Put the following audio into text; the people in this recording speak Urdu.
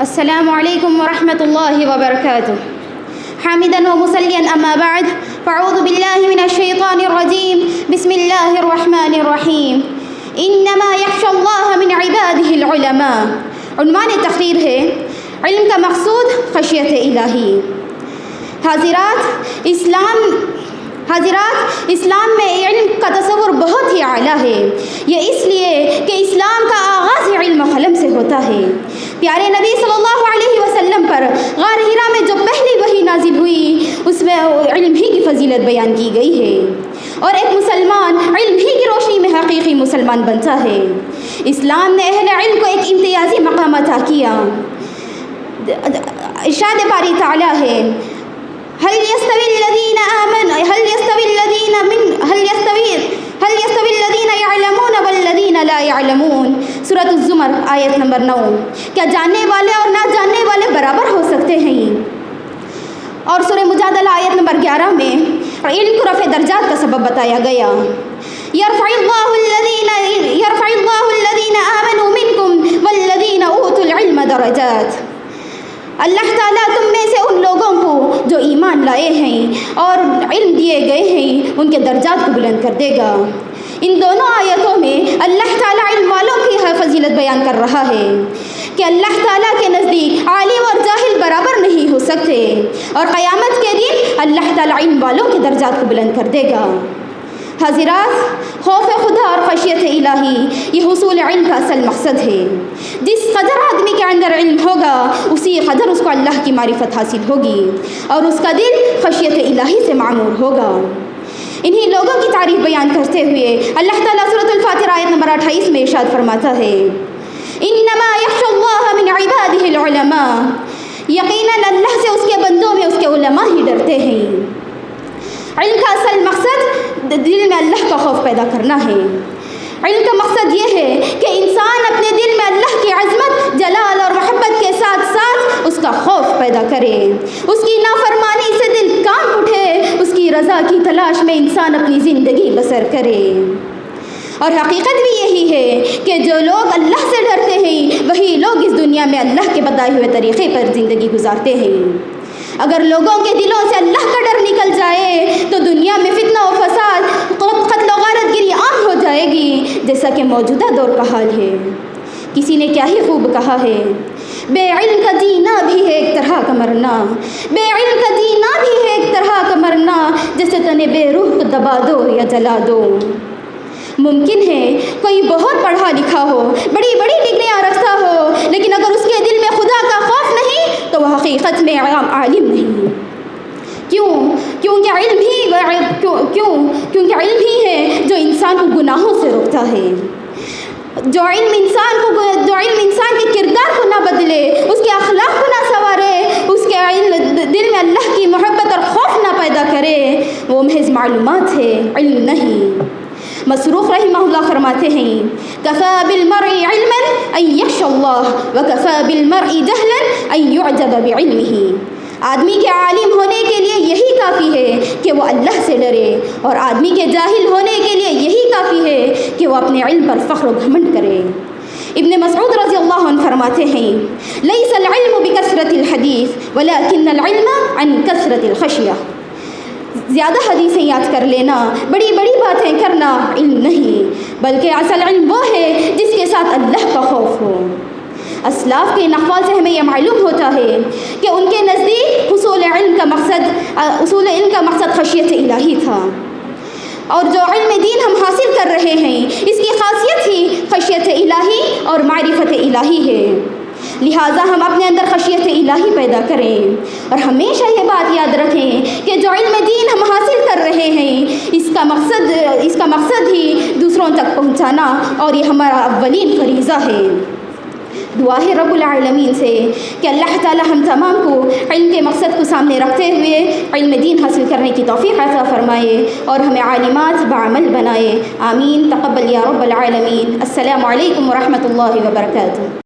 السلام علیکم ورحمۃ اللہ وبرکاتہ حامدا ومصلیا اما بعد فاعوذ باللہ من الشیطان الرجیم بسم اللہ الرحمن الرحیم انما یخشی اللہ من عبادہ العلماء۔ عنوان تقریر ہے علم کا مقصود خشیت الہی۔ حاضرات، اسلام میں علم کا تصور بہت ہی اعلیٰ ہے۔ یہ اس لیے کہ اسلام کا آغاز علم و قلم سے ہوتا ہے۔ پیارے نبی صلی اللہ علیہ وسلم پر غار حرا میں جو پہلی وحی نازل ہوئی اس میں علم ہی کی فضیلت بیان کی گئی ہے، اور ایک مسلمان علم ہی کی روشنی میں حقیقی مسلمان بنتا ہے۔ اسلام نے اہل علم کو ایک امتیازی مقام عطا کیا۔ ارشاد باری تعالیٰ ہے هل يستوي الذين يعلمون والذين لا يعلمون، سورۃ الزمر آیت نمبر 9۔ کیا جاننے والے اور نہ جاننے والے برابر ہو سکتے ہیں؟ اور سورہ مجادلہ آیت نمبر 11 میں علم کو رفع درجات کا سبب بتایا گیا۔ يرفع الله الذين آمنوا منكم والذين اوتوا العلم درجات۔ اللہ تعالیٰ تم میں سے ان لوگوں کو جو ایمان لائے ہیں اور علم دیے گئے ہیں ان کے درجات کو بلند کر دے گا۔ ان دونوں آیتوں میں اللہ تعالیٰ علم والوں کی فضیلت بیان کر رہا ہے کہ اللہ تعالیٰ کے نزدیک عالم اور جاہل برابر نہیں ہو سکتے، اور قیامت کے دن اللہ تعالیٰ علم والوں کے درجات کو بلند کر دے گا۔ حضرات، خوف خدا اور خشیت الہی یہ حصول علم کا اصل مقصد ہے۔ جس قدر آدمی کے اندر علم ہوگا اسی قدر اس کو اللہ کی معرفت حاصل ہوگی اور اس کا دل خشیت الہی سے معمور ہوگا۔ انہی لوگوں کی تعریف بیان کرتے ہوئے اللہ تعالیٰ سورۃ الفاتر آیت نمبر 28 میں ارشاد فرماتا ہے انما یخشی اللہ من عبادہ العلماء، یقیناً اللہ سے اس کے بندوں میں اس کے علماء ہی ڈرتے ہیں۔ علم کا اصل مقصد دل میں اللہ کا خوف پیدا کرنا ہے۔ علم کا مقصد یہ ہے کہ انسان اپنے دل میں اللہ کی عظمت، جلال اور محبت کے ساتھ ساتھ اس کا خوف پیدا کرے، اس کی نافرمانی سے دل کانپ اٹھے، اس کی رضا کی تلاش میں انسان اپنی زندگی بسر کرے۔ اور حقیقت بھی یہی ہے کہ جو لوگ اللہ سے ڈرتے ہیں وہی لوگ اس دنیا میں اللہ کے بتائے ہوئے طریقے پر زندگی گزارتے ہیں۔ اگر لوگوں کے دلوں سے اللہ کا ڈر نکل جائے تو دنیا میں فتنہ و فساد، قتل و غارت گری عام ہو جائے گی، جیسا کہ موجودہ دور کا حال ہے۔ کسی نے کیا ہی خوب کہا ہے، بے علم کا جینا بھی ہے ایک طرح کا مرنا، بے علم کا جینا بھی ہے ایک طرح کا مرنا، جیسے تنے بے روح کو دبا دو یا جلا دو۔ ممکن ہے کوئی بہت پڑھا لکھا ہو، بڑی بڑی ڈگریاں رکھتا ہو، لیکن اگر اس کے دل میں خدا کا خوف نہیں تو وہ حقیقت میں عالم نہیں۔ کیونکہ علم ہی ہے جو انسان کو گناہوں سے روکتا ہے۔ جو علم انسان کے کردار کو نہ بدلے، اس کے اخلاق کو نہ سنوارے، اس کے دل میں اللہ کی محبت اور خوف نہ پیدا کرے، وہ محض معلومات ہے، علم نہیں۔ مسروق رحمہ اللہ فرماتے ہیں کفى بالمرء علما ان یخشى اللہ وکفى بالمرء جہلا ان یعجب بعلمہ۔ آدمی کے عالم ہونے کے لیے یہی کافی ہے کہ وہ اللہ سے ڈرے، اور آدمی کے جاہل ہونے کے لیے یہی کافی ہے کہ وہ اپنے علم پر فخر و گھمنڈ کرے۔ ابن مسعود رضی اللہ عنہ فرماتے ہیں لیس العلم بکثرت الحدیث ولکن العلم عن کثرت الخشیہ۔ زیادہ حدیثیں یاد کر لینا، بڑی بڑی باتیں کرنا علم نہیں، بلکہ اصل علم وہ ہے جس کے ساتھ اللہ کا خوف ہو۔ اسلاف کے اقوال سے ہمیں یہ معلوم ہوتا ہے کہ ان کے نزدیک اصول علم کا مقصد خشیت الہی تھا، اور جو علم دین ہم حاصل کر رہے ہیں اس کی خاصیت ہی خشیت الہی اور معرفت الہی ہے۔ لہٰذا ہم اپنے اندر خشیت الہی پیدا کریں، اور ہمیشہ یہ بات یاد رکھیں کہ جو علم دین ہم حاصل کر رہے ہیں اس کا مقصد ہی دوسروں تک پہنچانا، اور یہ ہمارا اولین فریضہ ہے۔ دعا ہے رب العالمین سے کہ اللہ تعالی ہم تمام کو علم کے مقصد کو سامنے رکھتے ہوئے علم دین حاصل کرنے کی توفیق عطا فرمائے اور ہمیں عالمات بعمل بنائے۔ آمین، تقبل یا رب العالمین۔ السلام علیکم ورحمۃ اللہ وبرکاتہ۔